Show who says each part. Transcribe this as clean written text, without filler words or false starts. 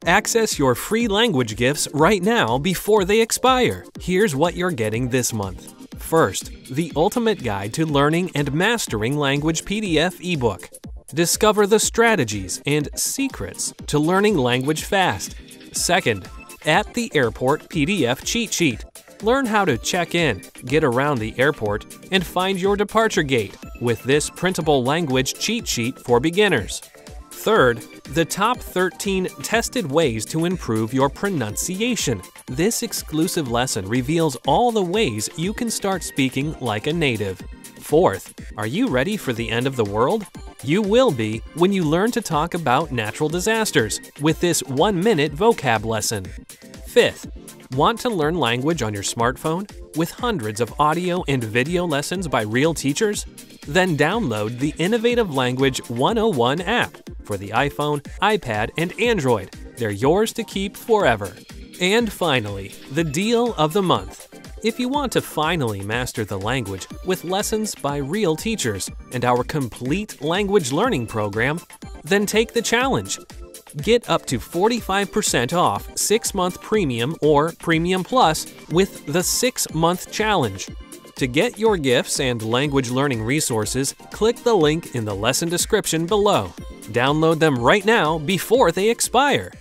Speaker 1: Access your free language gifts right now before they expire. Here's what you're getting this month. First, the Ultimate Guide to Learning and Mastering Language PDF ebook. Discover the strategies and secrets to learning language fast. Second, At the Airport PDF cheat sheet. Learn how to check in, get around the airport, and find your departure gate with this printable language cheat sheet for beginners. Third, the top 13 tested ways to improve your pronunciation. This exclusive lesson reveals all the ways you can start speaking like a native. Fourth, are you ready for the end of the world? You will be when you learn to talk about natural disasters with this 1-minute vocab lesson. Fifth, want to learn language on your smartphone with hundreds of audio and video lessons by real teachers? Then download the Innovative Language 101 app for the iPhone, iPad, and Android. They're yours to keep forever. And finally, the deal of the month. If you want to finally master the language with lessons by real teachers and our complete language learning program, then take the challenge. Get up to 45% off 6-month Premium or Premium Plus with the 6-month challenge. To get your gifts and language learning resources, click the link in the lesson description below. Download them right now before they expire.